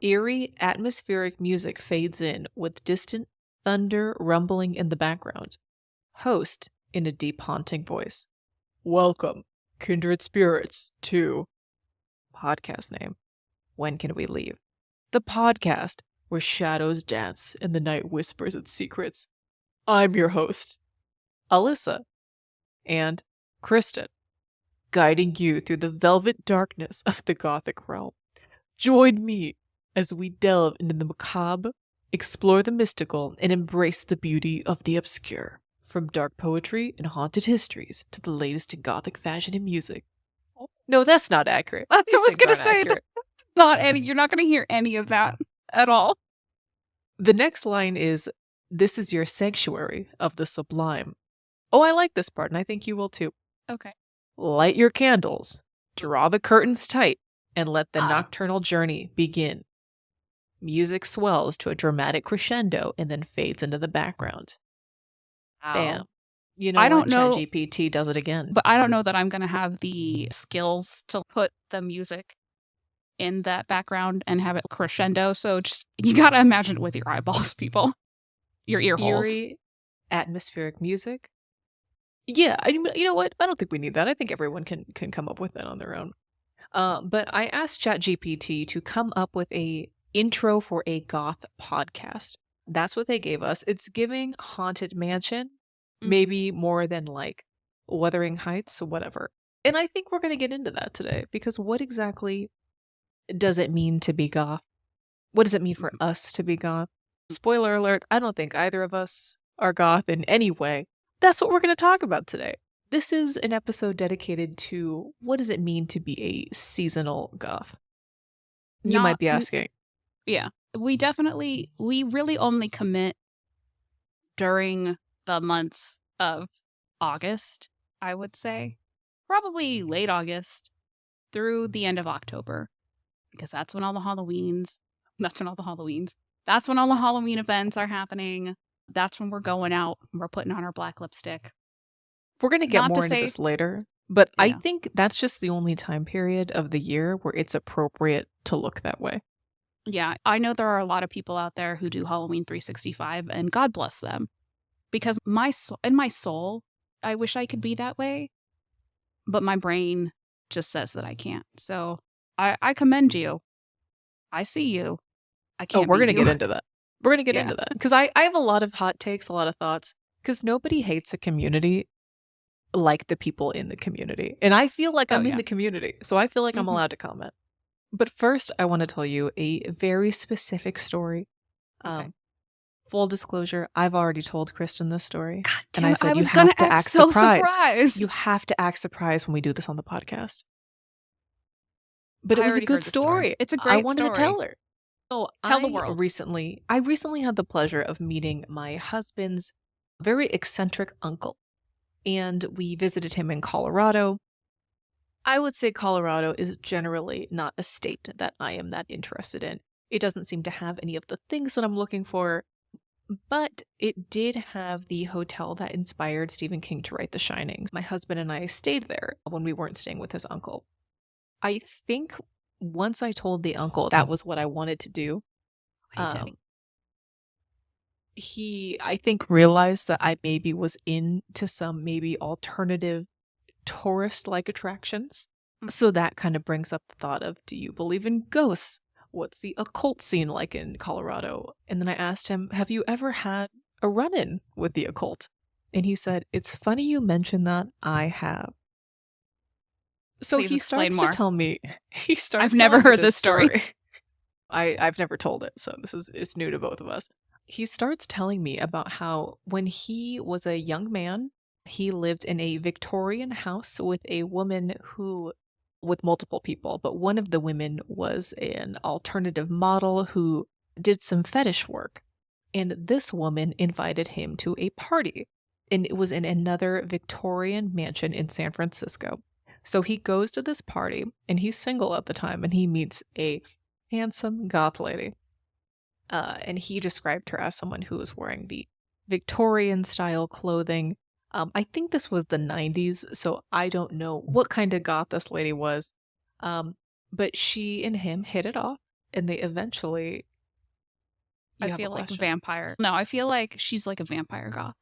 Eerie, atmospheric music fades in with distant thunder rumbling in the background. Host, in a deep, haunting voice. Welcome, kindred spirits, to... Podcast name. When Can We Leave? The podcast where shadows dance and the night whispers its secrets. I'm your host, Alyssa, and Kristen, guiding you through the velvet darkness of the Gothic realm. Join me as we delve into the macabre, explore the mystical, and embrace the beauty of the obscure. From dark poetry and haunted histories to the latest in Gothic fashion and music. No, that's not accurate. I These was things going to aren't say accurate. that's not any. You're not going to hear any of that at all. The next line is, "This is your sanctuary of the sublime." Oh, I like this part, and I think you will too. Okay. Light your candles, draw the curtains tight, and let the nocturnal journey begin. Music swells to a dramatic crescendo and then fades into the background. Bam. You know, I don't know. ChatGPT does it again. But I don't know that I'm going to have the skills to put the music in that background and have it crescendo. So just, you got to imagine it with your eyeballs, people. Your ear holes. Eerie, atmospheric music. Yeah, you know what? I don't think we need that. I think everyone can come up with that on their own. But I asked ChatGPT to come up with a intro for a goth podcast. That's what they gave us. It's giving Haunted Mansion, maybe more than like Wuthering Heights or whatever. And I think we're going to get into that today, because what exactly does it mean to be goth? What does it mean for us to be goth? Spoiler alert, I don't think either of us are goth in any way. That's what we're going to talk about today. This is an episode dedicated to what does it mean to be a seasonal goth? You might be asking. Yeah. We really only commit during the months of August, I would say. Probably late August through the end of October. Because that's when all the Halloween events are happening. That's when we're going out and we're putting on our black lipstick. We're going to get more into this later, but yeah. I think that's just the only time period of the year where it's appropriate to look that way. Yeah, I know there are a lot of people out there who do Halloween 365, and God bless them. Because in my soul, I wish I could be that way, but my brain just says that I can't. So I commend you. I see you. I can't. Oh, we're going to get into that. We're going to get into that. Because I have a lot of hot takes, a lot of thoughts. Because nobody hates a community like the people in the community. And I feel like I'm in the community. So I feel like I'm allowed to comment. But first, I want to tell you a very specific story. Full disclosure, I've already told Kristen this story. God damn, and I said you have to act so surprised. You have to act surprised when we do this on the podcast. But it was a good story. It's a great story. I wanted to tell her. So tell the world. I recently had the pleasure of meeting my husband's very eccentric uncle. And we visited him in Colorado. I would say Colorado is generally not a state that I am that interested in. It doesn't seem to have any of the things that I'm looking for, but it did have the hotel that inspired Stephen King to write The Shining. My husband and I stayed there when we weren't staying with his uncle. I think once I told the uncle that was what I wanted to do, he, I think, realized that I maybe was into some maybe alternative tourist-like attractions. So that kind of brings up the thought of, do you believe in ghosts? What's the occult scene like in Colorado? And then I asked him, have you ever had a run-in with the occult? And he said, it's funny you mention that, I have. So he starts to tell me, I've never heard this story. I've never told it, so it's new to both of us. He starts telling me about how when he was a young man, he lived in a Victorian house with a woman with multiple people, but one of the women was an alternative model who did some fetish work. And this woman invited him to a party, and it was in another Victorian mansion in San Francisco. So he goes to this party, and he's single at the time, and he meets a handsome goth lady. And he described her as someone who was wearing the Victorian-style clothing. I think this was the 90s, so I don't know what kind of goth this lady was. But she and him hit it off, and they eventually... I feel like vampire. No, I feel like she's like a vampire goth.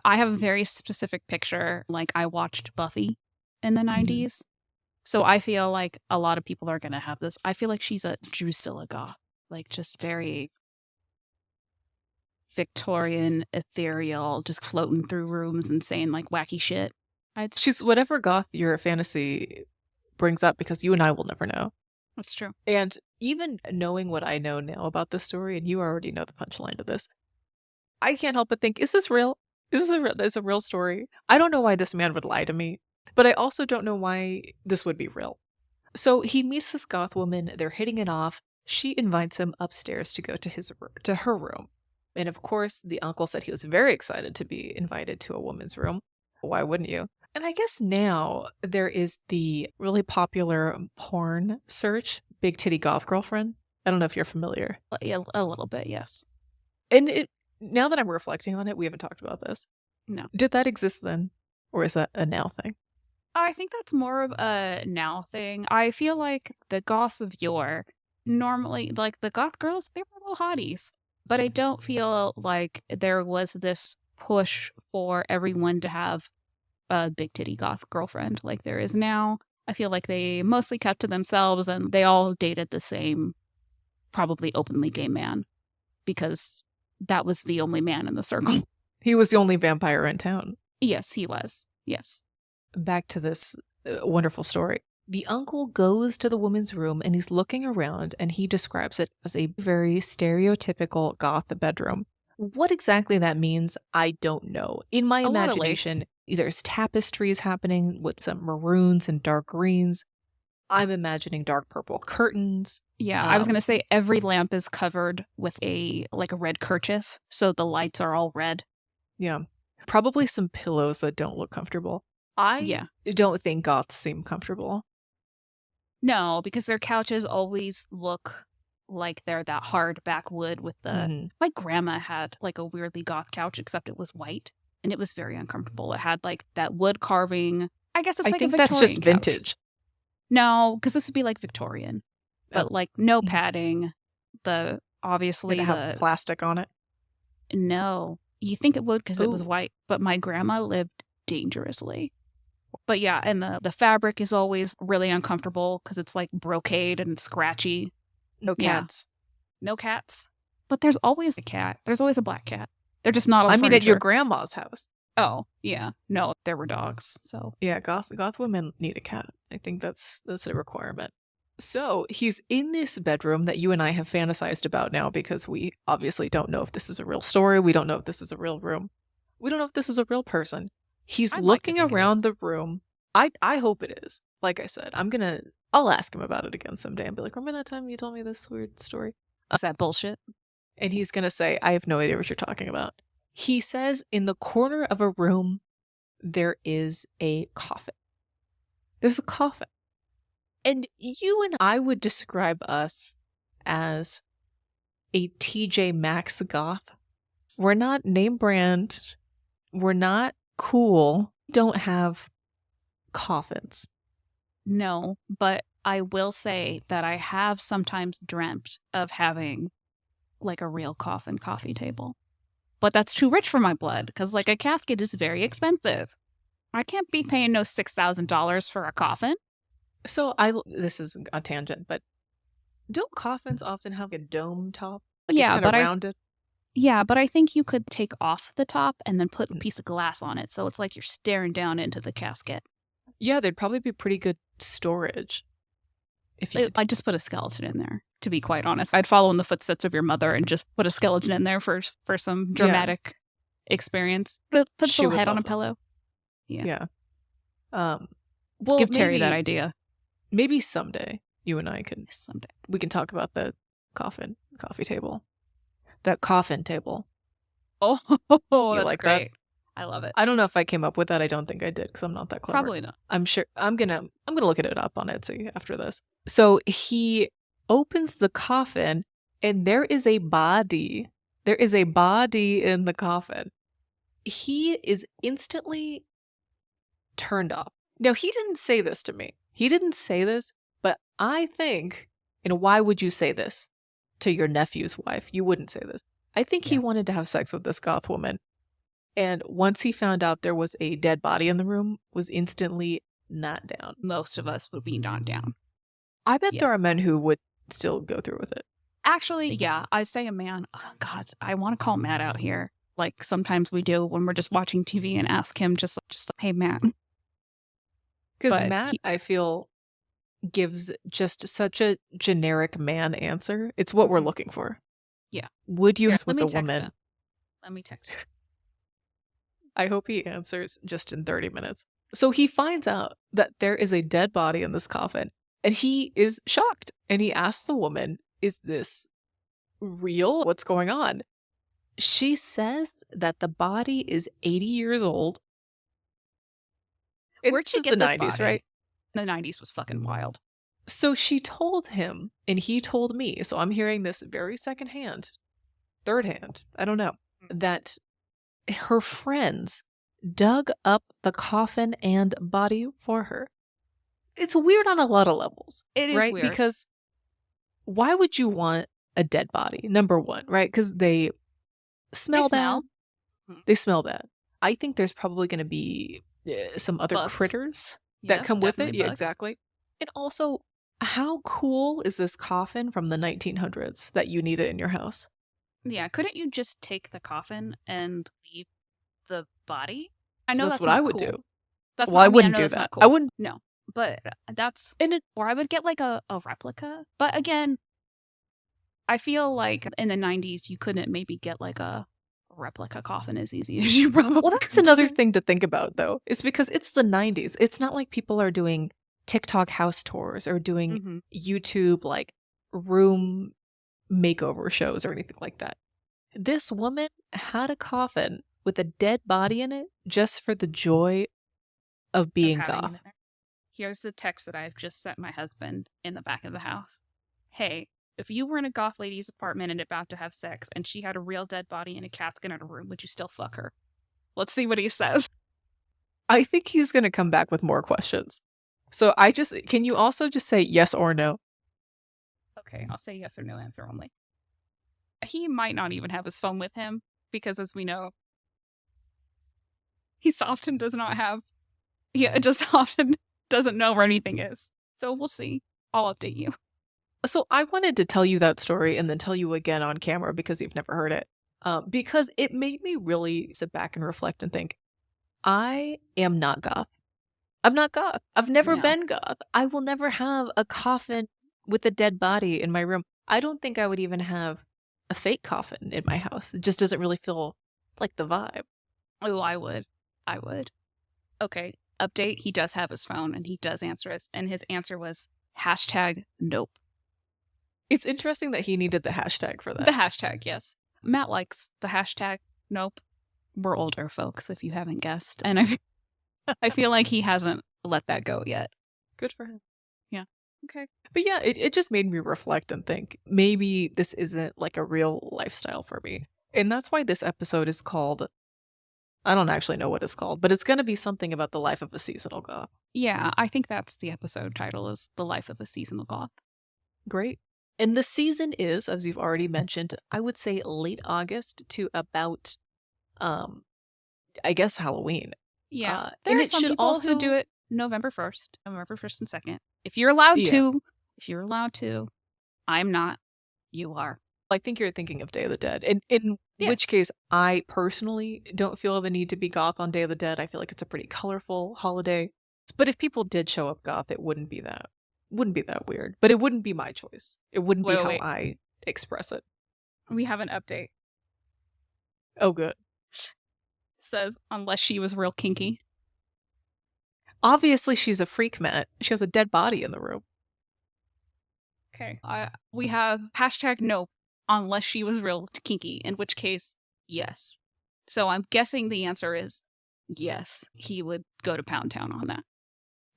I have a very specific picture. Like, I watched Buffy in the 90s. So I feel like a lot of people are going to have this. I feel like she's a Drusilla goth. Like, just very Victorian, ethereal, just floating through rooms and saying like wacky shit. She's whatever goth your fantasy brings up, because you and I will never know. That's true. And even knowing what I know now about this story, and you already know the punchline to this, I can't help but think, is this real? Is this a real story? I don't know why this man would lie to me, but I also don't know why this would be real. So he meets this goth woman, they're hitting it off. She invites him upstairs to go to her room. And of course, the uncle said he was very excited to be invited to a woman's room. Why wouldn't you? And I guess now there is the really popular porn search, Big Titty Goth Girlfriend. I don't know if you're familiar. Yeah, a little bit, yes. And now that I'm reflecting on it, we haven't talked about this. No. Did that exist then? Or is that a now thing? I think that's more of a now thing. I feel like the goths of yore, normally, like the goth girls, they were little hotties. But I don't feel like there was this push for everyone to have a big titty goth girlfriend like there is now. I feel like they mostly kept to themselves, and they all dated the same, probably openly gay man, because that was the only man in the circle. He was the only vampire in town. Yes, he was. Yes. Back to this wonderful story. The uncle goes to the woman's room and he's looking around, and he describes it as a very stereotypical goth bedroom. What exactly that means, I don't know. In my imagination, there's tapestries happening with some maroons and dark greens. I'm imagining dark purple curtains. Yeah, I was going to say every lamp is covered with a red kerchief, so the lights are all red. Yeah. Probably some pillows that don't look comfortable. I don't think goths seem comfortable. No, because their couches always look like they're that hard backwood with the... My grandma had like a weirdly goth couch, except it was white, and it was very uncomfortable. It had like that wood carving. I guess it's like a Victorian that's just couch. Vintage. No, because this would be like Victorian, but like no padding. The obviously Did it have plastic on it? No, you think it would because it was white, but my grandma lived dangerously. But yeah, and the fabric is always really uncomfortable because it's like brocade and scratchy. No cats. Yeah. No cats. But there's always a cat. There's always a black cat. They're just not on furniture. At your grandma's house. Oh, yeah. No, there were dogs, so. Yeah, goth women need a cat. I think that's a requirement. So he's in this bedroom that you and I have fantasized about now, because we obviously don't know if this is a real story. We don't know if this is a real room. We don't know if this is a real person. He's looking around the room. I hope it is. Like I said, I'll ask him about it again someday and be like, remember that time you told me this weird story? Is that bullshit? And he's going to say, I have no idea what you're talking about. He says in the corner of a room, there is a coffin. There's a coffin. And you and I would describe us as a TJ Maxx goth. We're not name brand. We're not cool. Don't have coffins. No, but I will say that I have sometimes dreamt of having like a real coffin coffee table. But that's too rich for my blood, because like a casket is very expensive. I can't be paying no $6,000 for a coffin. So this is a tangent, but don't coffins often have a dome top? Yeah, but rounded? Yeah, but I think you could take off the top and then put a piece of glass on it, so it's like you're staring down into the casket. Yeah, there'd probably be pretty good storage. I'd just put a skeleton in there, to be quite honest. I'd follow in the footsteps of your mother and just put a skeleton in there for some dramatic experience. Put its little head on a pillow. Yeah. Give Terry that idea. Maybe someday you and I we can talk about the coffee table. That coffin table. Oh, that's like great. That? I love it. I don't know if I came up with that. I don't think I did, because I'm not that clever. Probably not. I'm sure I'm gonna look it up on Etsy after this. So he opens the coffin, and there is a body. There is a body in the coffin. He is instantly turned off. Now, he didn't say this to me. He didn't say this, but I think, why would you say this? to your nephew's wife, you wouldn't say this. I think he Yeah. wanted to have sex with this goth woman. And once he found out there was a dead body in the room, was instantly not down. Most of us would be not down. I bet Yeah. there are men who would still go through with it. Actually, yeah, I'd say a man. Oh, God, I want to call Matt out here. Like sometimes we do when we're just watching TV and ask him just hey, Matt. Because But Matt, I feel, gives just such a generic man answer. It's what we're looking for. Yeah. Would you Here, ask with the woman? him. Let me text him. I hope he answers just in 30 minutes. So he finds out that there is a dead body in this coffin, and he is shocked. And he asks the woman, is this real? What's going on? She says that the body is 80 years old. Where'd she get the this 90s, body? right? The 90s was fucking wild. So she told him, and he told me, so I'm hearing this very secondhand, third hand, I don't know, that her friends dug up the coffin and body for her. It's weird on a lot of levels. It is right? weird. Because why would you want a dead body? Number one, right? Because they smell bad. They smell bad. I think there's probably going to be some other Bugs. critters that come with it. Yeah, exactly. And also, how cool is this coffin from the 1900s that you need it in your house? Yeah, couldn't you just take the coffin and leave the body? I know that's what not I would cool. do. That's Well, I not, wouldn't know do that's that. not cool. I wouldn't. No, but that's And it, or I would get like a replica. But again, I feel like in the 90s you couldn't maybe get like a replica coffin as easy as you probably. well, that's another thing to think about, though. It's because it's the 90s. It's not like people are doing TikTok house tours or doing YouTube like room makeover shows or anything like that. This woman had a coffin with a dead body in it just for the joy of being goth. Here's the text that I've just sent my husband in the back of the house. Hey, if you were in a goth lady's apartment and about to have sex and she had a real dead body in a casket in a room, would you still fuck her? Let's see what he says. I think he's going to come back with more questions. So can you also just say yes or no? Okay, I'll say yes or no answer only. He might not even have his phone with him because, as we know, he often does not have. Yeah, just often doesn't know where anything is. So we'll see. I'll update you. So I wanted to tell you that story and then tell you again on camera because you've never heard it. Because it made me really sit back and reflect and think, I am not goth. I'm not goth. I've never been goth. I will never have a coffin with a dead body in my room. I don't think I would even have a fake coffin in my house. It just doesn't really feel like the vibe. Oh, I would. Okay, update. He does have his phone and he does answer us. And his answer was #nope. It's interesting that he needed the hashtag for that. The hashtag, yes. Matt likes the hashtag nope. We're older folks, if you haven't guessed. And I feel like he hasn't let that go yet. Good for him. Yeah. Okay. But yeah, it just made me reflect and think, maybe this isn't like a real lifestyle for me. And that's why this episode is called, I don't actually know what it's called, but it's going to be something about the life of a seasonal goth. Yeah, I think that's the episode title, is The Life of a Seasonal Goth. Great. And the season is, as you've already mentioned, I would say late August to about, I guess, Halloween. Yeah. There are some people who do it November 1st and 2nd. If you're allowed to, I'm not. You are. I think you're thinking of Day of the Dead. In which case, I personally don't feel the need to be goth on Day of the Dead. I feel like it's a pretty colorful holiday. But if people did show up goth, it wouldn't be that weird. But it wouldn't be my choice. It wouldn't be how I express it. We have an update. Oh, good. Says, unless she was real kinky. Obviously, she's a freak, Matt. She has a dead body in the room. Okay. We have #nope, unless she was real kinky, in which case, yes. So I'm guessing the answer is yes. He would go to Pound Town on that.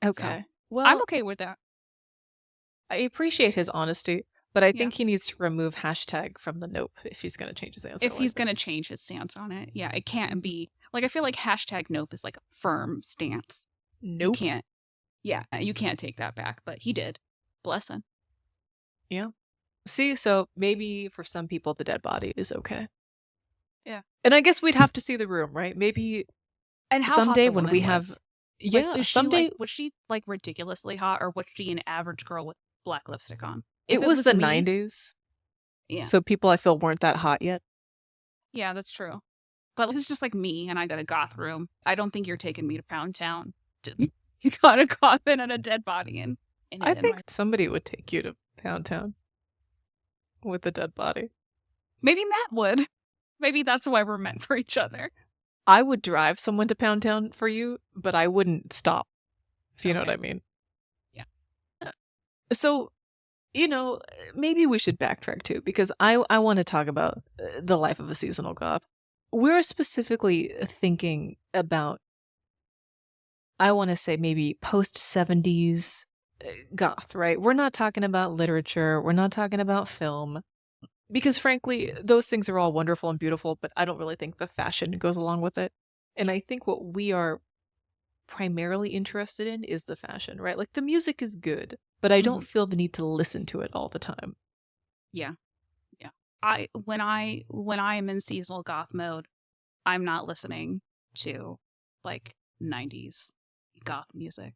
Okay. So, well, I'm okay with that. I appreciate his honesty, but I think he needs to remove hashtag from the nope if he's going to change his answer. If he's going to change his stance on it. Yeah, it can't be. Like, I feel like #nope is like a firm stance. Nope. You can't take that back, but he did. Bless him. Yeah. See, so maybe for some people the dead body is okay. Yeah. And I guess we'd have to see the room, right? Maybe And how hot someday the when woman we have was. yeah, Like, someday was she like ridiculously hot, or was she an average girl with black lipstick on? it If it was was the me, 90s. yeah, So people I feel weren't that hot yet. yeah, that's true. But this is just like me, and I got a goth room. I don't think you're taking me to Pound Town. You got a coffin and a dead body in I it in think my... somebody would take you to Pound Town with a dead body. Maybe Matt would. Maybe that's why we're meant for each other. I would drive someone to Pound Town for you, but I wouldn't stop, if you know what I mean. Yeah. So, maybe we should backtrack too, because I want to talk about the life of a seasonal goth. We're specifically thinking about, I want to say maybe post-70s goth, right? We're not talking about literature. We're not talking about film. Because frankly, those things are all wonderful and beautiful, but I don't really think the fashion goes along with it. And I think what we are primarily interested in is the fashion, right? Like the music is good, but I don't feel the need to listen to it all the time. Yeah. Yeah. When I am in seasonal goth mode, I'm not listening to like 90s goth music.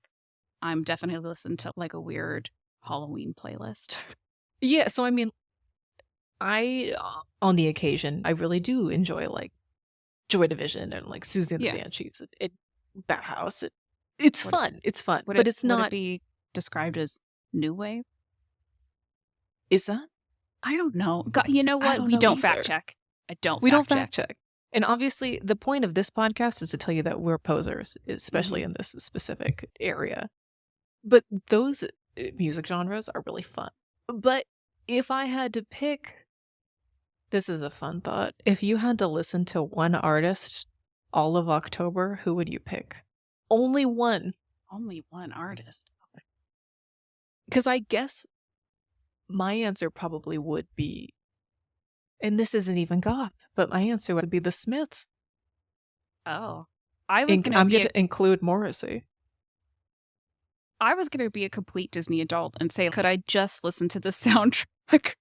I'm definitely listening to like a weird Halloween playlist. Yeah, so I mean, on the occasion, I really do enjoy like Joy Division and like Susie and the Banshees. Bauhaus. It's fun. It's fun, but it's not. Would it be described as new wave? Is that? I don't know. God, you know what? We don't fact check. We don't fact check. And obviously, the point of this podcast is to tell you that we're posers, especially in this specific area. But those music genres are really fun. But if I had to pick, this is a fun thought. If you had to listen to one artist all of October, who would you pick? Only one. Only one artist. Because I guess my answer probably would be, and this isn't even goth, but my answer would be the Smiths. Oh. I'm going to include Morrissey. I was going to be a complete Disney adult and say, could I just listen to the soundtrack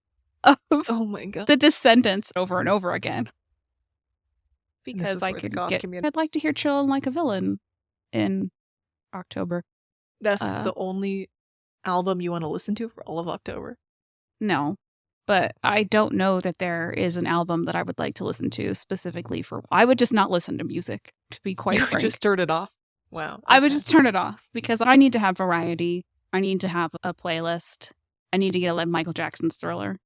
of oh my God. The Descendants over and over again? Because I'd like to hear Chillin' Like a Villain in October. That's the only album you want to listen to for all of October? No, but I don't know that there is an album that I would like to listen to specifically for... I would just not listen to music, to be quite frank. You would just turn it off? Wow. Okay. I would just turn it off because I need to have variety. I need to have a playlist. I need to get a Michael Jackson's Thriller.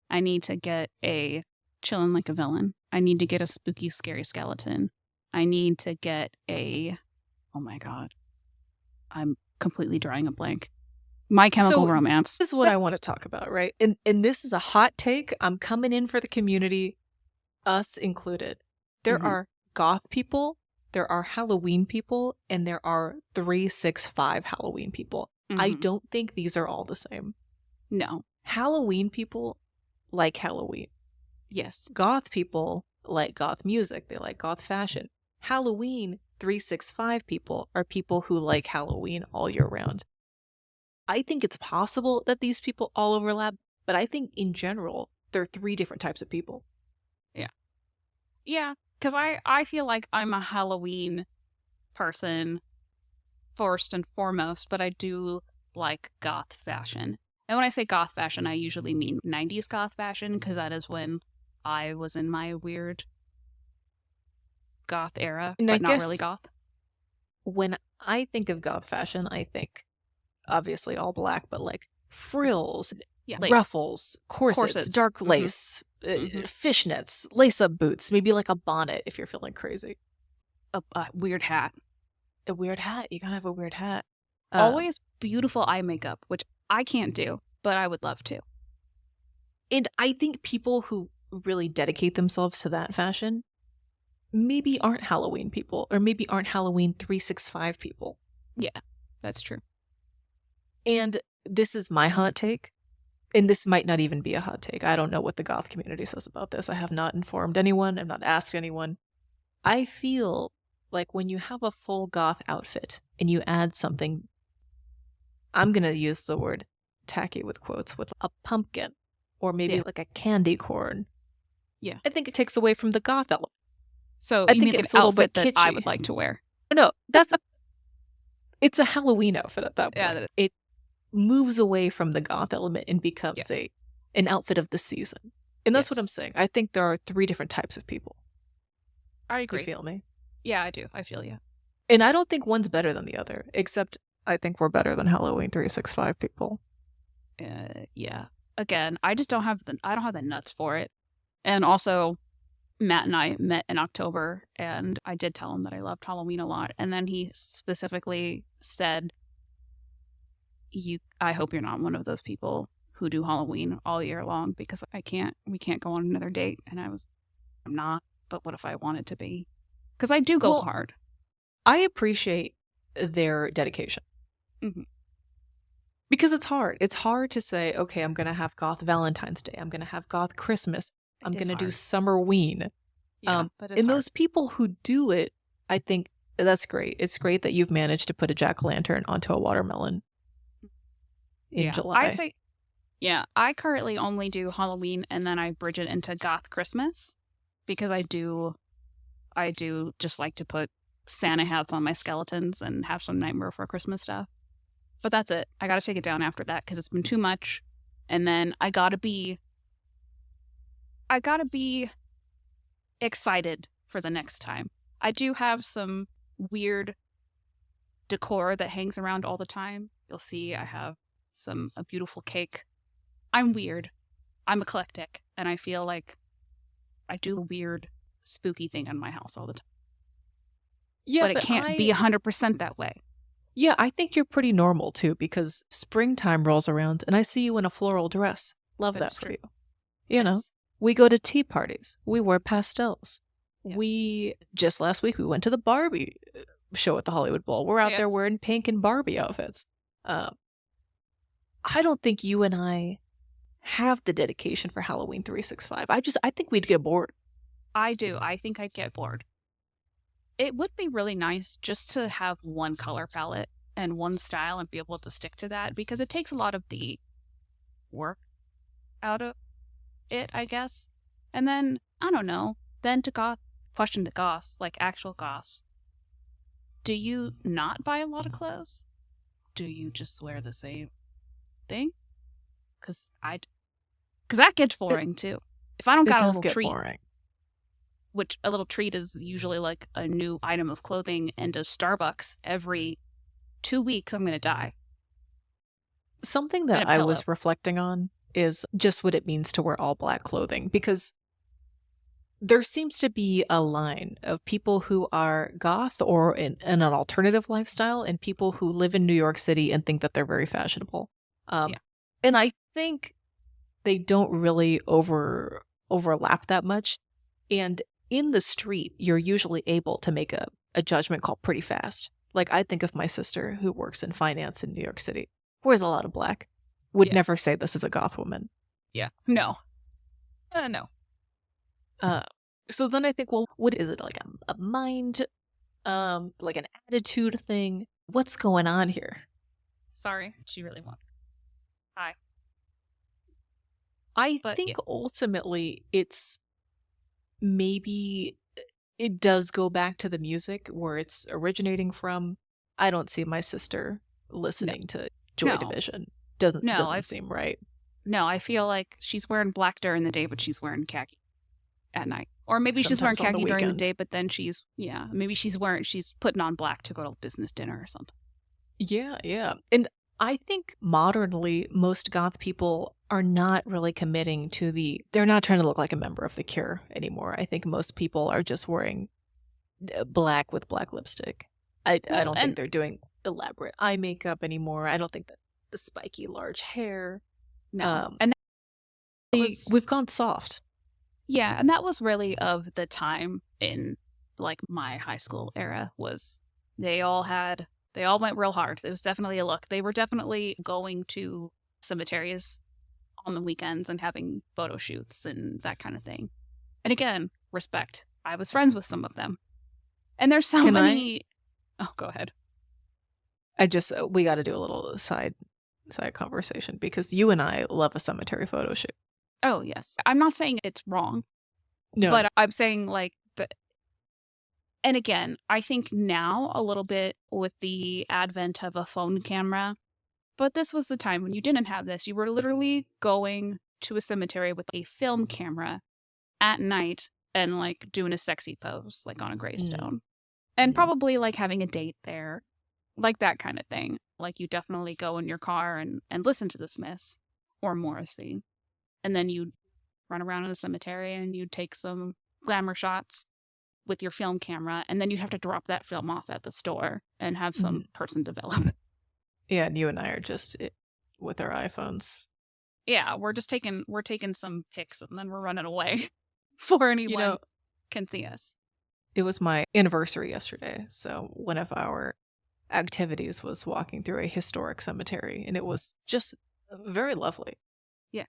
I need to get a Chillin' Like a Villain. I need to get a Spooky Scary Skeleton. I need to get a... Oh my God. I'm completely drawing a blank. My Chemical Romance. This is what I want to talk about, right? And this is a hot take. I'm coming in for the community, us included. There are goth people, there are Halloween people, and there are 365 Halloween people. I don't think these are all the same. No. Halloween people like Halloween. Yes. Goth people like goth music. They like goth fashion. Halloween 365 people are people who like Halloween all year round. I think it's possible that these people all overlap, but I think in general, there are 3 different types of people. Yeah. Yeah, because I feel like I'm a Halloween person first and foremost, but I do like goth fashion. And when I say goth fashion, I usually mean 90s goth fashion, because that is when I was in my weird goth era, and but not really goth. When I think of goth fashion, I think obviously all black, but like frills, ruffles, corsets, dark lace, fishnets, lace-up boots, maybe like a bonnet if you're feeling crazy. A weird hat. A weird hat. You gotta have a weird hat. Always beautiful eye makeup, which I can't do, but I would love to. And I think people who really dedicate themselves to that fashion maybe aren't Halloween people, or maybe aren't Halloween 365 people. Yeah, that's true. And this is my hot take, and this might not even be a hot take. I don't know what the goth community says about this. I have not informed anyone. I've not asked anyone. I feel like when you have a full goth outfit and you add something, I'm going to use the word tacky with quotes, with a pumpkin or maybe Yeah. like a candy corn. Yeah. I think it takes away from the goth element. So I you think mean like it's an a little bit outfit that I kitschy. would like to wear? No, it's a Halloween outfit at that point. Yeah, It moves away from the goth element and becomes Yes. an outfit of the season. And that's what I'm Yes. saying. I think there are 3 different types of people. I You agree. feel me? Yeah, I do. I feel you. And I don't think one's better than the other, except I think we're better than Halloween 365 people. Yeah. Again, I just don't have the nuts for it. And also, Matt and I met in October, and I did tell him that I loved Halloween a lot. And then he specifically said, I hope you're not one of those people who do Halloween all year long, because we can't go on another date. And I'm not, but what if I wanted to be? Because I do go hard. I appreciate their dedication. Mm-hmm. Because it's hard. It's hard to say, okay, I'm going to have Goth Valentine's Day. I'm going to have Goth Christmas. I'm going to do Summerween. Yeah, and those people who do it, I think that's great. It's great that you've managed to put a jack-o'-lantern onto a watermelon in July. I'd say, yeah, I currently only do Halloween, and then I bridge it into Goth Christmas, because I do just like to put Santa hats on my skeletons and have some Nightmare Before Christmas stuff. But that's it. I got to take it down after that, because it's been too much. And then I got to be excited for the next time. I do have some weird decor that hangs around all the time. You'll see I have a beautiful cake. I'm weird. I'm eclectic. And I feel like I do a weird, spooky thing in my house all the time. Yeah, but it can't be 100% that way. Yeah, I think you're pretty normal too, because springtime rolls around and I see you in a floral dress. Love that for you. You know, we go to tea parties. We wear pastels. Yeah. Just last week, we went to the Barbie show at the Hollywood Bowl. We're out there wearing pink and Barbie outfits. I don't think you and I have the dedication for Halloween 365. I think we'd get bored. I do. I think I'd get bored. It would be really nice just to have one color palette and one style and be able to stick to that, because it takes a lot of the work out of it, I guess. And then, I don't know, then question to Goths, like actual Goths. Do you not buy a lot of clothes? Do you just wear the same thing? Because that gets boring too. If I don't got a little treat, boring. Which a little treat is usually like a new item of clothing and a Starbucks every 2 weeks, I'm going to die. Something that I was reflecting on is just what it means to wear all black clothing, because there seems to be a line of people who are goth or in an alternative lifestyle and people who live in New York City and think that they're very fashionable. And I think they don't really overlap that much. And in the street, you're usually able to make a judgment call pretty fast. Like, I think of my sister who works in finance in New York City, wears a lot of black, would never say this is a goth woman. Yeah. No. No. So then I think, well, what is it? Like a mind, like an attitude thing? What's going on here? Sorry, she really wanted. Hi. I think ultimately it's maybe it does go back to the music where it's originating from. I don't see my sister listening to Joy Division. Doesn't seem right. No, I feel like she's wearing black during the day, but she's wearing khaki at night. Or maybe she's wearing khaki during the day, but then she's putting on black to go to business dinner or something. Yeah. And I think modernly, most goth people are not really committing to they're not trying to look like a member of The Cure anymore. I think most people are just wearing black with black lipstick. I don't think they're doing elaborate eye makeup anymore. I don't think that the spiky large hair. No. We've gone soft. Yeah, and that was really of the time in like my high school era, was they all went real hard. It was definitely a look. They were definitely going to cemeteries on the weekends and having photo shoots and that kind of thing. And again, respect. I was friends with some of them. And there's so many... Oh, go ahead. We got to do a little side conversation, because you and I love a cemetery photo shoot. Oh, yes. I'm not saying it's wrong, No. but I'm saying like and again, I think now a little bit with the advent of a phone camera, but this was the time when you didn't have this. You were literally going to a cemetery with a film camera at night and like doing a sexy pose, like on a gravestone. And probably like having a date there, like that kind of thing. Like you definitely go in your car and listen to the Smiths or Morrissey. And then you'd run around in the cemetery and you'd take some glamour shots with your film camera. And then you'd have to drop that film off at the store and have some person develop it. Yeah, and you and I are just with our iPhones. Yeah, we're taking some pics and then we're running away before anyone can see us. It was my anniversary yesterday, so one of our activities was walking through a historic cemetery, and it was just very lovely. Yeah.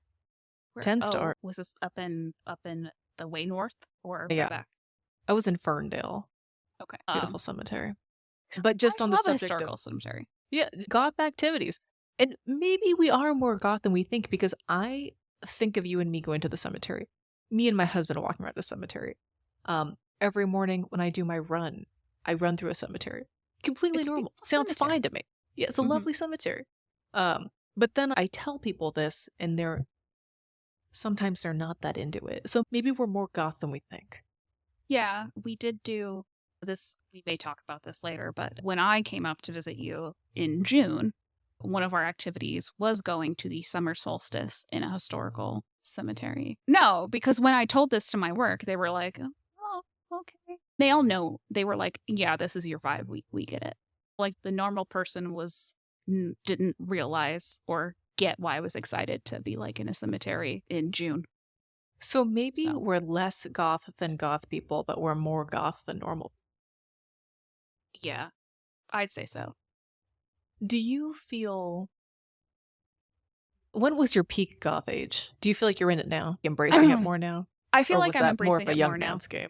10 star. Was this up in the way north or Yeah. back? I was in Ferndale. Okay. Beautiful cemetery. But just on the subject historical cemetery. Yeah, goth activities. And maybe we are more goth than we think, because I think of you and me going to the cemetery. Me and my husband walking around the cemetery. Every morning when I do my run, I run through a cemetery. Completely normal. Sounds fine to me. Yeah, it's a lovely cemetery. But then I tell people this, and sometimes they're not that into it. So maybe we're more goth than we think. Yeah, we did do this. We may talk about this later, but when I came up to visit you in June, one of our activities was going to the summer solstice in a historical cemetery. No, because when I told this to my work, they were like, oh, okay. They all know. They were like, yeah, this is your vibe. We get it. Like the normal person didn't realize or get why I was excited to be like in a cemetery in June. So maybe we're less goth than goth people, but we're more goth than normal. Yeah, I'd say so. Do you feel... When was your peak goth age? Do you feel like you're in it now? Embracing it more now? I feel like I'm embracing more of a it young more now. man's game?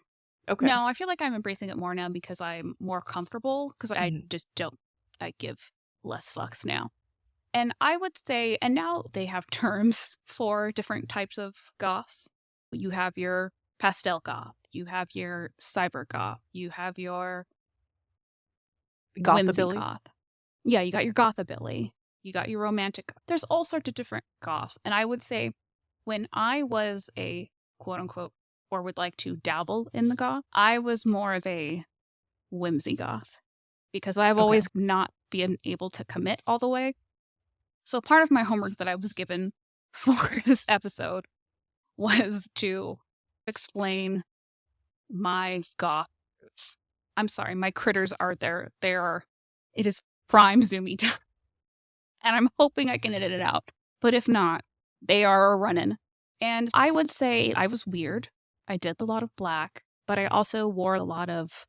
Okay. No, I feel like I'm embracing it more now because I'm more comfortable, because I just don't, I give less fucks now. And I would say, and now they have terms for different types of goths. You have your pastel goth, you have your cyber goth, you have your Gothabilly? goth. Yeah, you got your gothabilly, you got your romantic. There's all sorts of different goths. And I would say when I was a quote unquote, or would like to dabble in the goth, I was more of a whimsy goth because I've always not been able to commit all the way. So part of my homework that I was given for this episode was to explain my goth roots. I'm sorry, my critters are there. It is prime zoomy time. And I'm hoping I can edit it out. But if not, they are running. And I would say I was weird. I did a lot of black, but I also wore a lot of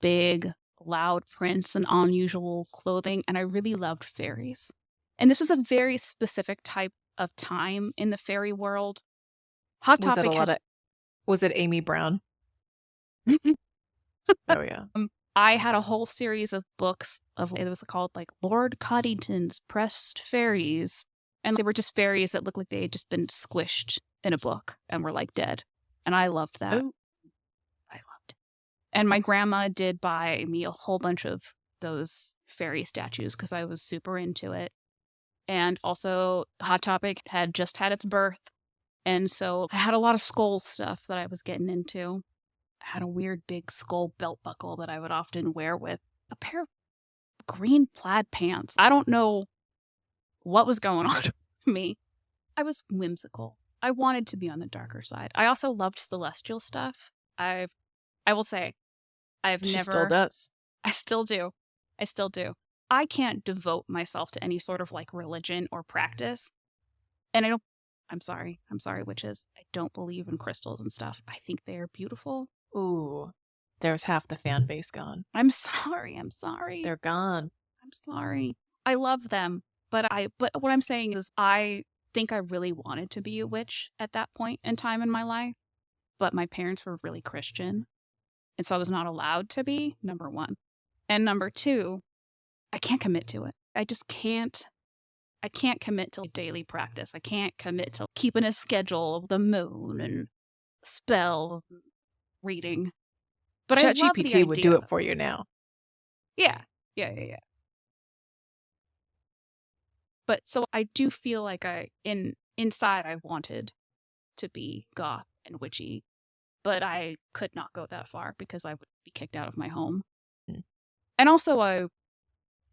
big, loud prints and unusual clothing. And I really loved fairies. And this was a very specific type of time in the fairy world. Hot Topic was it Amy Brown? Oh, yeah. I had a whole series of books it was called like Lord Coddington's Pressed Fairies. And they were just fairies that looked like they had just been squished in a book and were like dead. And I loved that. Oh. I loved it. And my grandma did buy me a whole bunch of those fairy statues because I was super into it. And also Hot Topic had just had its birth. And so I had a lot of skull stuff that I was getting into. I had a weird big skull belt buckle that I would often wear with a pair of green plaid pants. I don't know what was going on with me. I was whimsical. I wanted to be on the darker side. I also loved celestial stuff. I will say, She still does. I still do. I can't devote myself to any sort of like religion or practice. And I'm sorry, witches. I don't believe in crystals and stuff. I think they are beautiful. Ooh, there's half the fan base gone. I'm sorry. They're gone. I'm sorry. I love them. But what I'm saying is I think I really wanted to be a witch at that point in time in my life. But my parents were really Christian. And so I was not allowed to be, number one. And number two, I can't commit to it. I just can't. I can't commit to daily practice. I can't commit to keeping a schedule of the moon and spells, and reading. But I love the ChatGPT idea. would do it for you now. Yeah. But so I do feel like inside I wanted to be goth and witchy, but I could not go that far because I would be kicked out of my home. And also I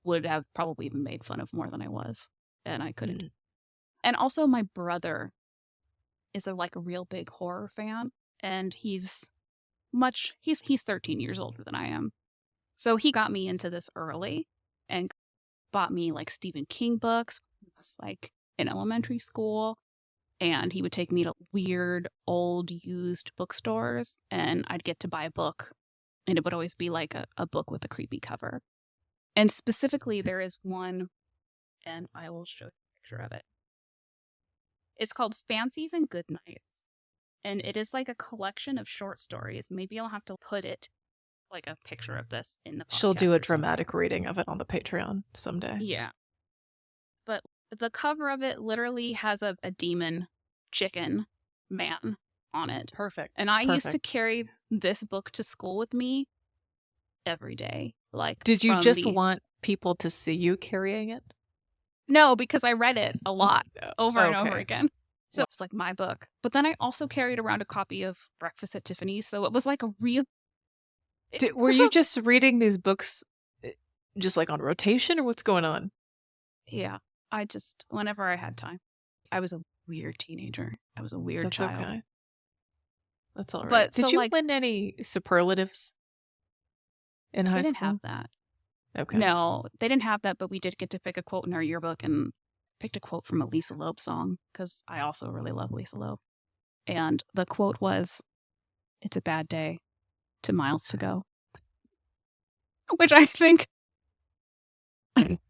would have probably been made fun of more than I was, and I couldn't. And also my brother is a real big horror fan, and he's 13 years older than I am. So he got me into this early and bought me Stephen King books. It was in elementary school, and he would take me to weird old used bookstores, and I'd get to buy a book, and it would always be a book with a creepy cover. And specifically there is one, and I will show you a picture of it. It's called Fancies and Goodnights, and it is a collection of short stories. Maybe I'll have to put it a picture of this in the podcast. She'll do a dramatic reading of it on the Patreon someday. Yeah. But the cover of it literally has a demon chicken man on it. Perfect. And I used to carry this book to school with me every day. Did you just want people to see you carrying it? No, because I read it a lot over and over again. So it's my book. But then I also carried around a copy of Breakfast at Tiffany's. So it was a real... Were you just reading these books just on rotation, or what's going on? Yeah. I just, whenever I had time. I was a weird teenager. I was a weird child. Okay. That's all right. But did you win any superlatives in high school? They didn't have that. Okay. No, they didn't have that, but we did get to pick a quote in our yearbook, and picked a quote from a Lisa Loeb song, because I also really love Lisa Loeb. And the quote was, "It's a bad day. 2 miles to go." Which I think...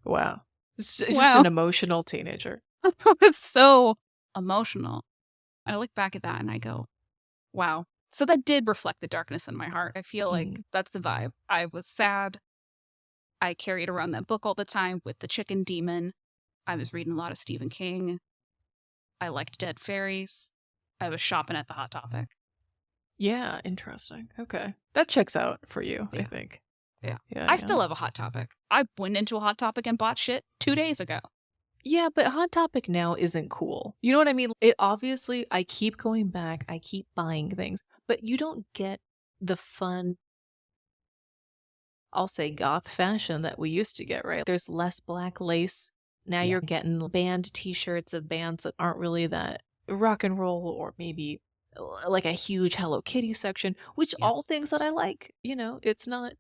Wow. It's just an emotional teenager. It was so emotional. I look back at that and I go, wow. So that did reflect the darkness in my heart. I feel like that's the vibe. I was sad. I carried around that book all the time with the chicken demon. I was reading a lot of Stephen King. I liked Dead Fairies. I was shopping at the Hot Topic. Yeah, interesting. Okay. That checks out for you, I think. Yeah. I still have a Hot Topic. I went into a Hot Topic and bought shit 2 days ago. Yeah, but Hot Topic now isn't cool. You know what I mean? It obviously, I keep going back, I keep buying things, but you don't get the fun, I'll say, goth fashion that we used to get, right? There's less black lace. Now you're getting band t-shirts of bands that aren't really that rock and roll, or maybe a huge Hello Kitty section, which all things that I like. It's not...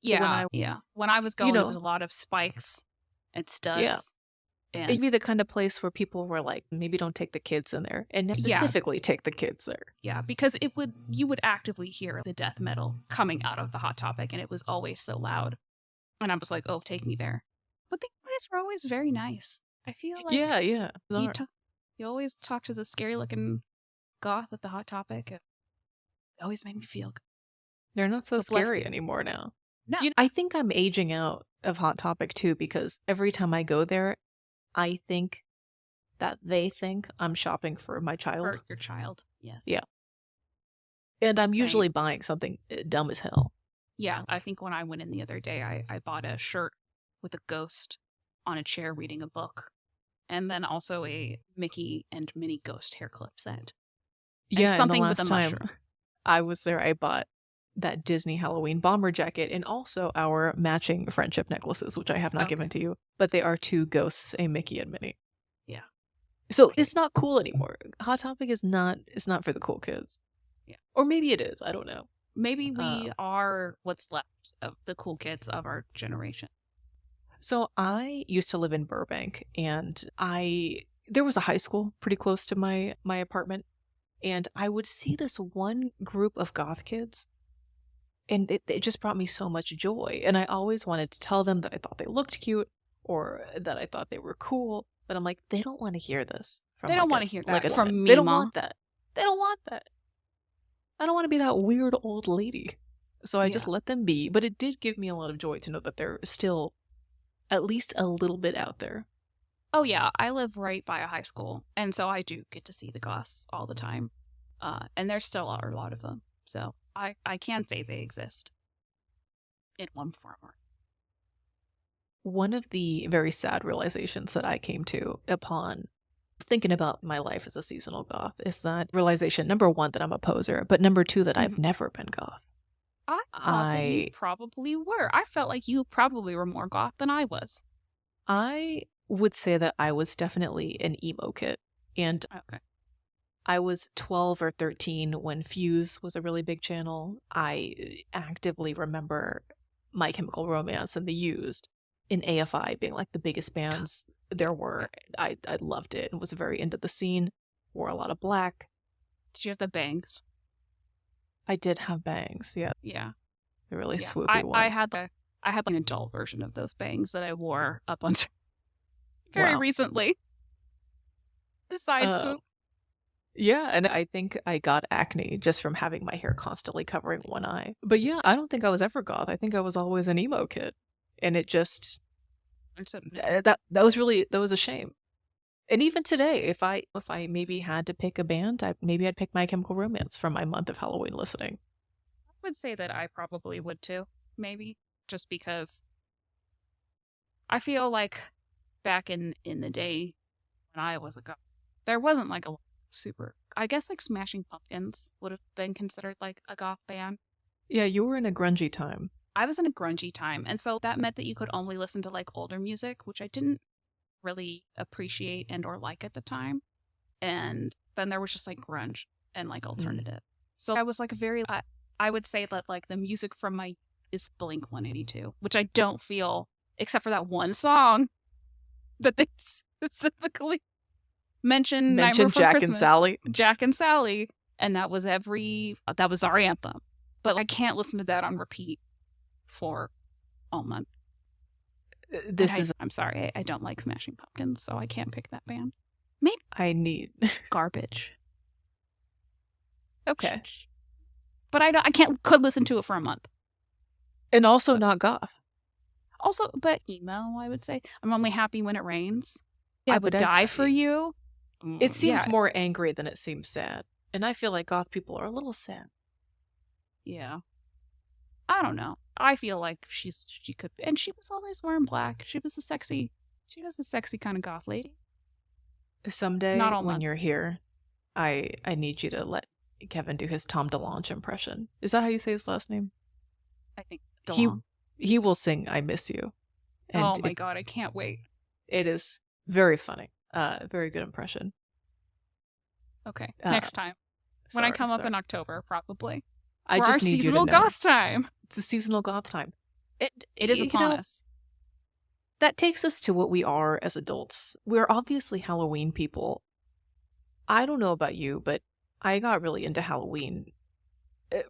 Yeah, when I was going, it was a lot of spikes and studs. Yeah. And it'd be the kind of place where people were maybe don't take the kids in there, and specifically take the kids there. Yeah, because you would actively hear the death metal coming out of the Hot Topic, and it was always so loud. And I was like, oh, take me there. But the guys were always very nice. I feel like you always talk to the scary looking goth at the Hot Topic. It always made me feel good. They're not so scary anymore now. No. I think I'm aging out of Hot Topic too, because every time I go there, I think that they think I'm shopping for my child. For your child, yes. Yeah. And I'm usually buying something dumb as hell. Yeah, I think when I went in the other day, I bought a shirt with a ghost on a chair reading a book. And then also a Mickey and Minnie ghost hair clip set. Yeah, and something and the last with a time mushroom. I was there, I bought that Disney Halloween bomber jacket, and also our matching friendship necklaces, which I have not given to you, but they are 2 ghosts, a Mickey and Minnie. Yeah. So it's not cool anymore. Hot Topic is not for the cool kids. Yeah. Or maybe it is. I don't know. Maybe we are what's left of the cool kids of our generation. So I used to live in Burbank, and there was a high school pretty close to my apartment, and I would see this one group of goth kids. And it just brought me so much joy. And I always wanted to tell them that I thought they looked cute, or that I thought they were cool. But I'm like, they don't want to hear this. They don't want to hear that from me, They don't want that. They don't want that. I don't want to be that weird old lady. So I just let them be. But it did give me a lot of joy to know that they're still at least a little bit out there. Oh, yeah. I live right by a high school. And so I do get to see the Goths all the time. And there still are a lot of them. So I can say they exist in one form or One of the very sad realizations that I came to upon thinking about my life as a seasonal goth is that realization, number one, that I'm a poser, but number two, that I've never been goth. I thought that you probably were. I felt like you probably were more goth than I was. I would say that I was definitely an emo kid. And Okay. I was 12 or 13 when Fuse was a really big channel. I actively remember My Chemical Romance and The Used in AFI being like the biggest bands there were. I loved it and was very into the scene. Wore a lot of black. Did you have the bangs? I did have bangs, yeah. Yeah. The really swoopy ones. I had an adult version of those bangs that I wore up until very recently. The side swoop. Yeah, and I think I got acne just from having my hair constantly covering one eye. But yeah, I don't think I was ever goth. I think I was always an emo kid. And it just that was a shame. And even today, if I maybe had to pick a band, I'd pick My Chemical Romance for my month of Halloween listening. I would say that I probably would too, maybe, just because I feel like back in the day when I was a goth, there wasn't like a super, I guess like Smashing Pumpkins would have been considered like a goth band. Yeah, you were in a grungy time. I was in a grungy time, and so that meant that you could only listen to like older music, which I didn't really appreciate and or like at the time. And then there was just like grunge and like alternative. So I was like I would say that like the music from my is Blink 182, which I don't feel, except for that one song that they specifically mentioned Jack and Sally. Jack and Sally, and that was our anthem. But I can't listen to that on repeat for all month. I'm sorry, I don't like Smashing Pumpkins, so I can't pick that band. Maybe I need Garbage. Okay, but could listen to it for a month, and also not goth. Also, but emo, I would say. I'm only happy when it rains. Yeah, I would die for you. It seems more angry than it seems sad, and I feel like goth people are a little sad. Yeah, I don't know. I feel like she could, and she was always wearing black. She was a sexy kind of goth lady. Someday, when you're here, I need you to let Kevin do his Tom DeLonge impression. Is that how you say his last name? I think DeLonge. He will sing "I Miss You." And oh my god, I can't wait. It is very funny. Very good impression. Okay, next time when I come up in October, probably. I just need seasonal you to know. goth time. It's the seasonal goth time. It is upon us. That takes us to what we are as adults. We're obviously Halloween people. I don't know about you, but I got really into Halloween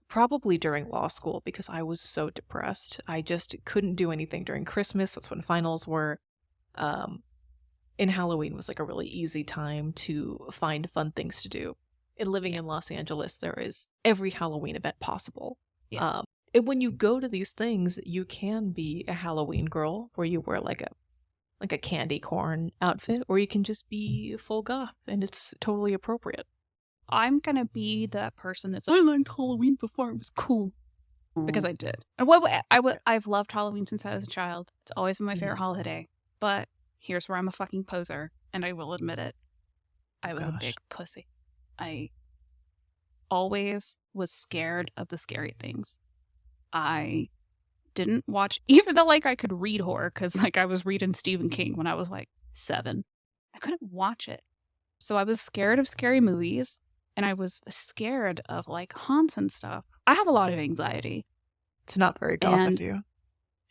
probably during law school because I was so depressed. I just couldn't do anything during Christmas. That's when finals were. And Halloween was like a really easy time to find fun things to do. And living in Los Angeles, there is every Halloween event possible. Yeah. And when you go to these things, you can be a Halloween girl where you wear like a candy corn outfit, or you can just be full goth, and it's totally appropriate. I'm gonna be that person that's I liked Halloween before it was cool. Because I did. I've loved Halloween since I was a child. It's always been my favorite holiday. But here's where I'm a fucking poser, and I will admit it. I was a big pussy. I always was scared of the scary things. I didn't watch, even though like I could read horror, because like I was reading Stephen King when I was like 7. I couldn't watch it. So I was scared of scary movies, and I was scared of like haunts and stuff. I have a lot of anxiety. It's not very goth of you.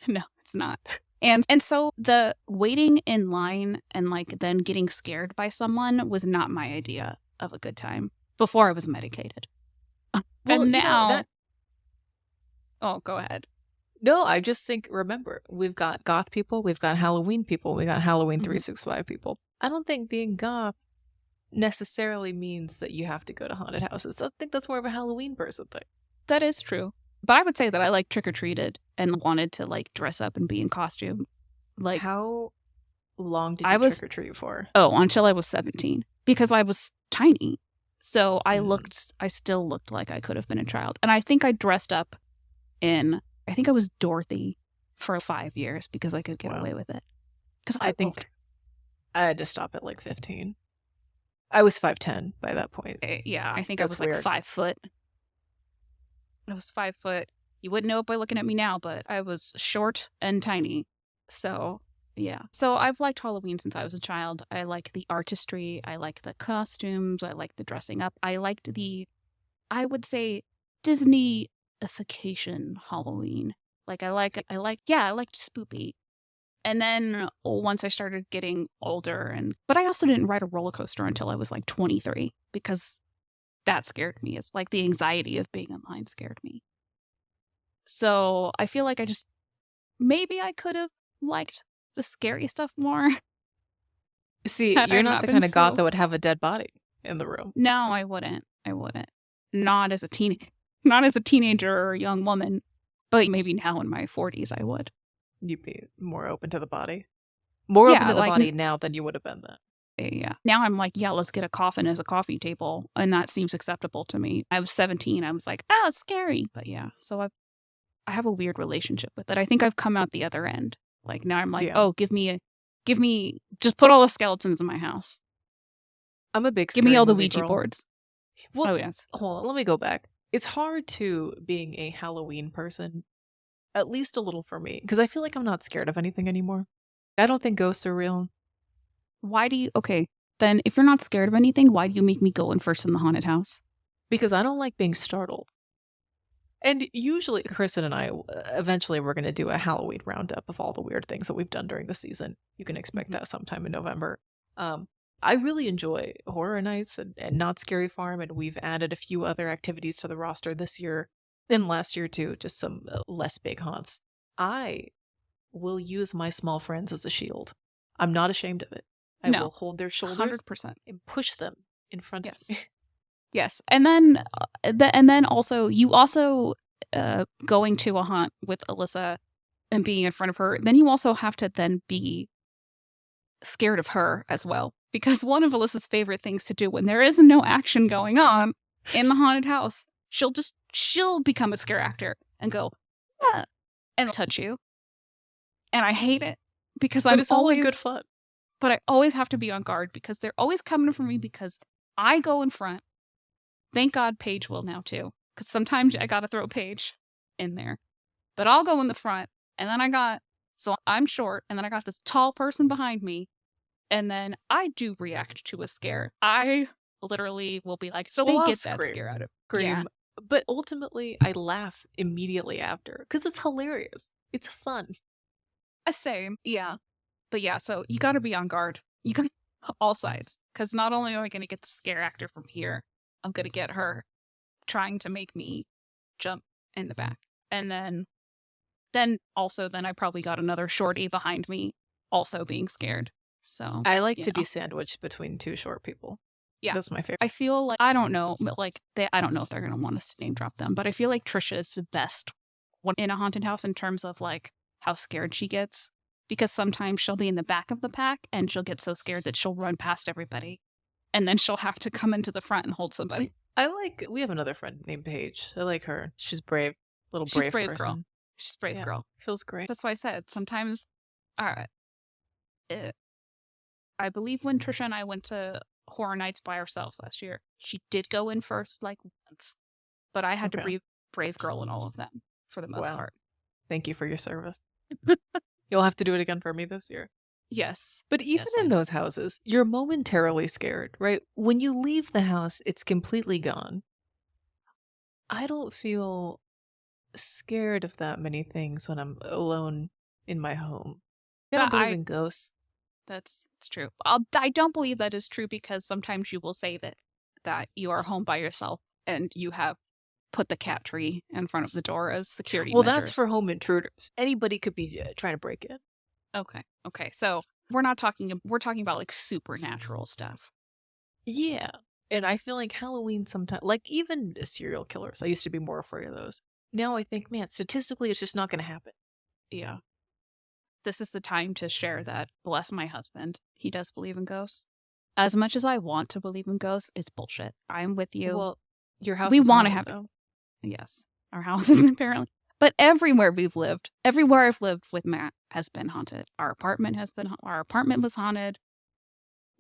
No, it's not. And so the waiting in line and like then getting scared by someone was not my idea of a good time before I was medicated. Well, and now Oh, go ahead. No, I just think, remember, we've got goth people, we've got Halloween people, we got Halloween 365 people. I don't think being goth necessarily means that you have to go to haunted houses. I think that's more of a Halloween person thing. That is true. But I would say that I like trick-or-treated and wanted to like dress up and be in costume. Like how long did I you was- trick-or-treat for? Oh, until I was 17. Because I was tiny. So I Mm. still looked like I could have been a child. And I think I dressed up I think I was Dorothy for 5 years because I could get Wow. away with it. Because I think I had to stop at like 15. I was 5'10" by that point. Yeah, I think I That's was like weird. 5 foot. I was 5 foot. You wouldn't know it by looking at me now, but I was short and tiny. So, yeah. So I've liked Halloween since I was a child. I like the artistry. I like the costumes. I like the dressing up. I liked I would say, Disney-ification Halloween. Like, I liked spoopy. And then once I started getting older, but I also didn't ride a roller coaster until I was like 23 because that scared me. It's like the anxiety of being online scared me. So I feel like maybe I could have liked the scary stuff more. See, Had I you're not not the been kind of goth so- that would have a dead body in the room. No, I wouldn't. Not as a teenager or a young woman, but maybe now in my 40s I would. You'd be more open to the body. More Yeah, open to the like- body now than you would have been then. Yeah. Now I'm like, yeah, let's get a coffin as a coffee table, and that seems acceptable to me. I was 17. I was like, oh, it's scary. But yeah, so I have a weird relationship with it. I think I've come out the other end. Like now I'm like, Yeah. oh, give me, just put all the skeletons in my house. I'm a big Give me scary all the movie Ouija girl. boards. Well, Oh, yes. hold on, let me go back. It's hard to being a Halloween person, at least a little for me, because I feel like I'm not scared of anything anymore. I don't think ghosts are real. Okay, then if you're not scared of anything, why do you make me go in first in the haunted house? Because I don't like being startled. And usually, Kristen and I, eventually, we're going to do a Halloween roundup of all the weird things that we've done during the season. You can expect that sometime in November. I really enjoy Horror Nights and Not Scary Farm, and we've added a few other activities to the roster this year and last year too, just some less big haunts. I will use my small friends as a shield. I'm not ashamed of it. I will hold their shoulders 100%. and push them in front of me. Yes, and then also going to a haunt with Alyssa and being in front of her. Then you also have to then be scared of her as well, because one of Alyssa's favorite things to do when there is no action going on in the haunted house, she'll become a scare actor and go ah, and touch you, and I hate it because But it's all in good fun. But I always have to be on guard because they're always coming for me because I go in front. Thank God Paige will now too, because sometimes I gotta throw Paige in there. But I'll go in the front, and then so I'm short, and then I got this tall person behind me, and then I do react to a scare. I literally will be like, so they I'll get that scream. scare out of Scream. Yeah. But ultimately, I laugh immediately after because it's hilarious. It's fun. Same, yeah. But yeah, so you gotta be on guard. You got all sides, because not only am I gonna get the scare actor from here, I'm gonna get her trying to make me jump in the back. And then I probably got another shorty behind me also being scared. So I like to be sandwiched between two short people. Yeah. That's my favorite. I feel like, I don't know, but like I don't know if they're gonna want us to name drop them, but I feel like Trisha is the best one in a haunted house in terms of like how scared she gets. Because sometimes she'll be in the back of the pack and she'll get so scared that she'll run past everybody. And then she'll have to come into the front and hold somebody. We have another friend named Paige. I like her. She's brave. She's brave brave person. girl. She's brave girl. Feels great. That's why I said sometimes, I believe when Trisha and I went to Horror Nights by ourselves last year, she did go in first like once. But I had to be brave girl in all of them for the most part. Thank you for your service. You'll have to do it again for me this year. Yes. But even in those houses, you're momentarily scared, right? When you leave the house, it's completely gone. I don't feel scared of that many things when I'm alone in my home. I don't believe in ghosts. That's true. I don't believe that is true because sometimes you will say that you are home by yourself and you have put the cat tree in front of the door as security measures. That's for home intruders. Anybody could be trying to break in. Okay. So we're talking about like supernatural stuff. Yeah. And I feel like Halloween sometimes, like even serial killers, I used to be more afraid of those. Now I think, man, statistically, it's just not going to happen. Yeah. this is the time to share that. Bless my husband. He does believe in ghosts. As much as I want to believe in ghosts, it's bullshit. I'm with you. Well, your house we is want to haunted, have though. Yes, our house is apparently. But everywhere we've lived, everywhere I've lived with Matt has been haunted. Our apartment was haunted.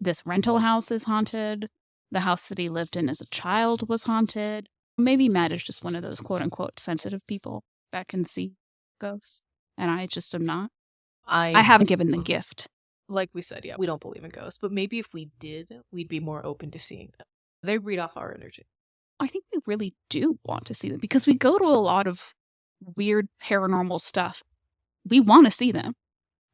This rental house is haunted. The house that he lived in as a child was haunted. Maybe Matt is just one of those quote unquote sensitive people that can see ghosts. And I just am not. I haven't given the gift. Like we said, yeah, we don't believe in ghosts. But maybe if we did, we'd be more open to seeing them. They read off our energy. I think we really do want to see them because we go to a lot of weird paranormal stuff. We want to see them.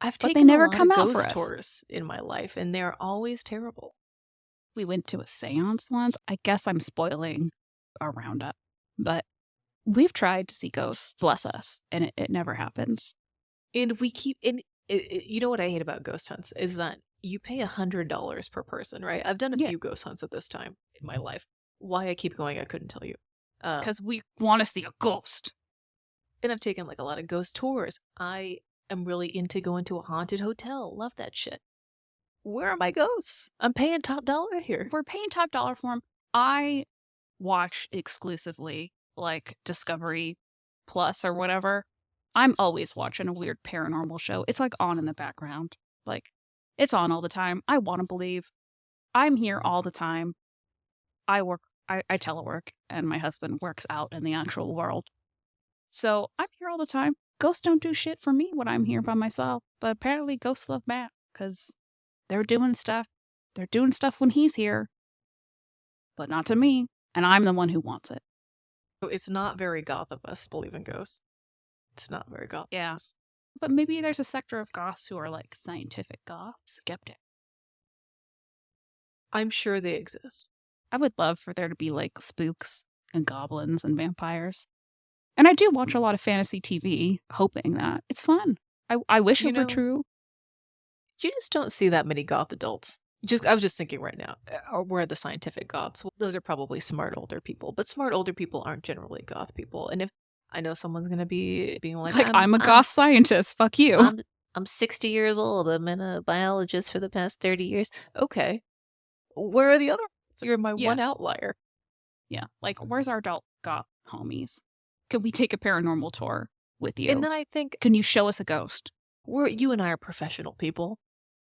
I've but taken they never a lot come of out for ghost us. tours in my life, and they're always terrible. We went to a seance once. I guess I'm spoiling our roundup, but we've tried to see ghosts, bless us, and it never happens. And we keep you know what I hate about ghost hunts is that you pay $100 per person, right? I've done a few ghost hunts at this time in my life. Why I keep going, I couldn't tell you. Because we want to see a ghost. And I've taken like a lot of ghost tours. I am really into going to a haunted hotel. Love that shit. Where are my ghosts? I'm paying top dollar here. We're paying top dollar for them. I watch exclusively like Discovery Plus or whatever. I'm always watching a weird paranormal show. It's like on in the background. Like it's on all the time. I want to believe. I'm here all the time. I telework and my husband works out in the actual world. So I'm here all the time. Ghosts don't do shit for me when I'm here by myself. But apparently ghosts love Matt because they're doing stuff. They're doing stuff when he's here. But not to me. And I'm the one who wants it. It's not very goth of us to believe in ghosts. It's not very goth. Yeah. But maybe there's a sector of goths who are like scientific goths, skeptic. I'm sure they exist. I would love for there to be like spooks and goblins and vampires. And I do watch a lot of fantasy TV, hoping that it's fun. I wish it were true. You just don't see that many goth adults. I was just thinking right now, where are the scientific goths? Well, those are probably smart older people, but smart older people aren't generally goth people. And if I know someone's gonna be being like I'm a goth scientist, fuck you. I'm 60 years old. I've been a biologist for the past 30 years. Okay. Where are the other? You're my one outlier. Yeah. Like, where's our adult goth homies? Could we take a paranormal tour with you? And then I think, can you show us a ghost? You and I are professional people.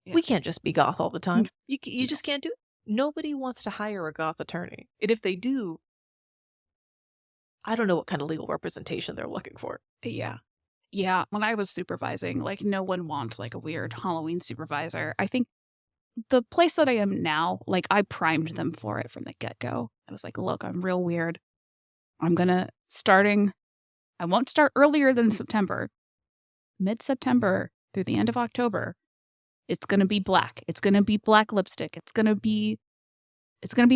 Yeah. We can't just be goth all the time. You just can't do it. Nobody wants to hire a goth attorney. And if they do, I don't know what kind of legal representation they're looking for. Yeah. Yeah. When I was supervising, like, no one wants like a weird Halloween supervisor. I think the place that I am now, like, I primed them for it from the get-go. I was like, look, I'm real weird. I won't start earlier than September. Mid-September through the end of October. It's going to be black. It's going to be black lipstick. It's going to be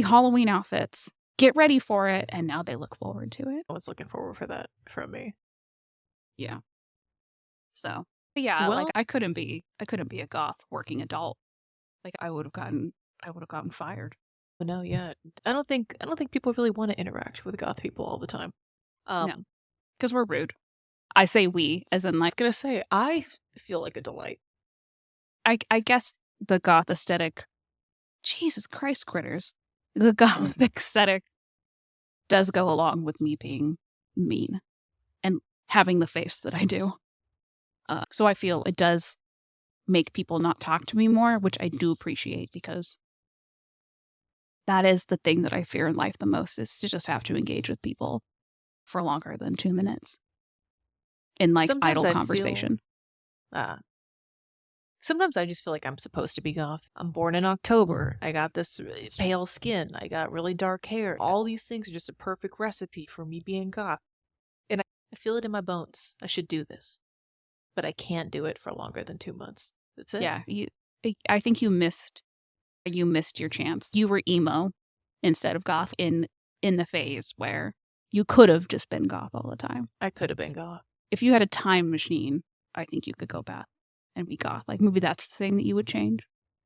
Halloween outfits. Get ready for it. And now they look forward to it. I was looking forward for that from me. Yeah. So, but yeah, like I couldn't be a goth working adult. Like I would have gotten fired. No, yeah. I don't think people really want to interact with goth people all the time. No. Because we're rude. I say we, as in like, I was gonna say, I feel like a delight. I guess the goth aesthetic, Jesus Christ, critters. The goth aesthetic does go along with me being mean and having the face that I do. So I feel it does make people not talk to me more, which I do appreciate because that is the thing that I fear in life the most, is to just have to engage with people for longer than 2 minutes in like idle conversation. Sometimes I just feel like I'm supposed to be goth. I'm born in October. I got this pale skin. I got really dark hair. All these things are just a perfect recipe for me being goth. And I feel it in my bones. I should do this. But I can't do it for longer than 2 months. That's it. Yeah. I think you missed your chance. You were emo instead of goth in the phase where you could have just been goth all the time. I could have been goth. If you had a time machine, I think you could go back and be goth. Like maybe that's the thing that you would change.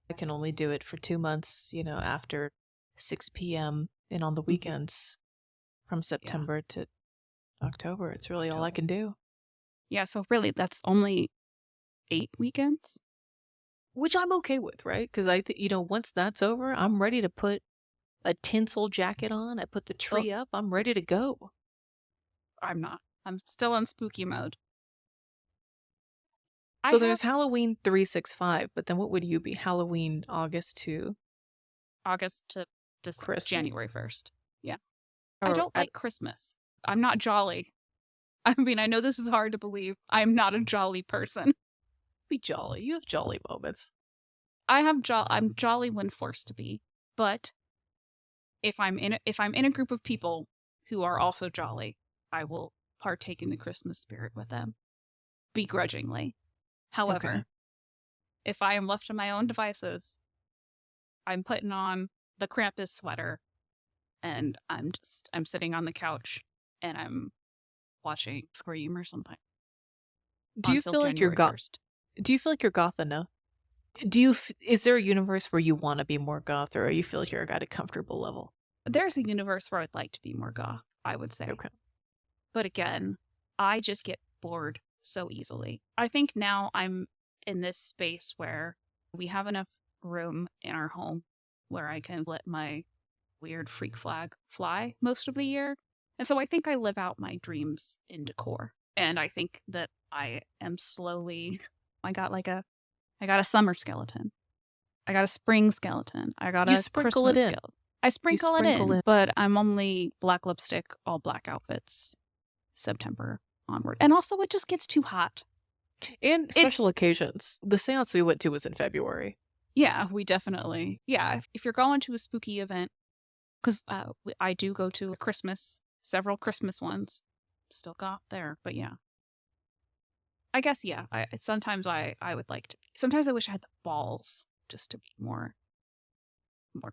I can only do it for 2 months, after 6 p.m. and on the weekends from September to October. It's really all I can do. Yeah, so really that's only 8 weekends. Which I'm okay with, right? Because once that's over, I'm ready to put a tinsel jacket on. I put the tree up. I'm ready to go. I'm not. I'm still in spooky mode. So there's Halloween 365, but then what would you be? Halloween August to Christmas? January 1st. Yeah. Or I don't like Christmas. I'm not jolly. I mean, I know this is hard to believe. I'm not a jolly person. Be jolly. You have jolly moments. I'm jolly when forced to be, but if I'm in a group of people who are also jolly, I will partake in the Christmas spirit with them, begrudgingly. However, if I am left to my own devices, I'm putting on the Krampus sweater, and I'm sitting on the couch, and I'm watching Scream or something. Do you feel like you're goth? Do you feel like you're goth enough? Is there a universe where you want to be more goth, or you feel like you're at a comfortable level? There's a universe where I'd like to be more goth, I would say. Okay. But again, I just get bored so easily. I think now I'm in this space where we have enough room in our home where I can let my weird freak flag fly most of the year. And so I think I live out my dreams in decor. And I think that I am slowly, I got a summer skeleton. I got a spring skeleton. I got a Christmas skeleton. I sprinkle it in, but I'm only black lipstick, all black outfits, September onward. And also it just gets too hot. And special occasions. The seance we went to was in February. Yeah, we definitely. Yeah, if you're going to a spooky event, because I do go to several Christmas ones. Still got there, but yeah. I guess, yeah. Sometimes I would like to. Sometimes I wish I had the balls just to be more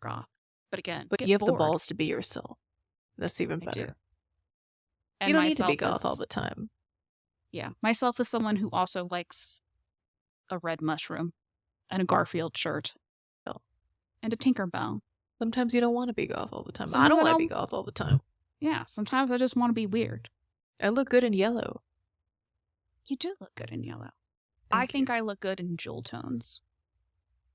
goth. But again, you have the balls to be yourself. That's even better. And you don't need to be goth all the time. Yeah, myself is someone who also likes a red mushroom and a Garfield shirt and a Tinkerbell. Sometimes you don't want to be goth all the time. I don't want to be goth all the time. Yeah, sometimes I just want to be weird. I look good in yellow. You do look good in yellow. I think I look good in jewel tones.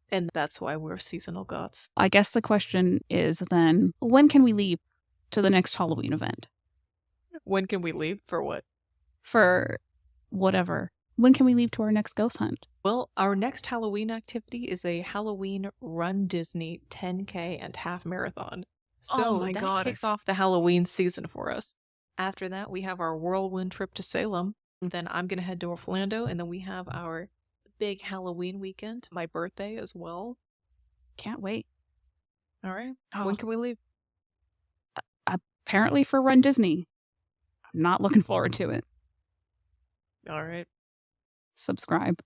And that's why we're seasonal goths. I guess the question is then, when can we leave to the next Halloween event? When can we leave? For what? For whatever. When can we leave to our next ghost hunt? Well, our next Halloween activity is a Halloween Run Disney 10K and half marathon. So that kicks off the Halloween season for us. After that, we have our whirlwind trip to Salem. Then I'm going to head to Orlando, and then we have our big Halloween weekend, my birthday as well. Can't wait. All right. When can we leave? Apparently for Run Disney. I'm not looking forward to it. All right. Subscribe.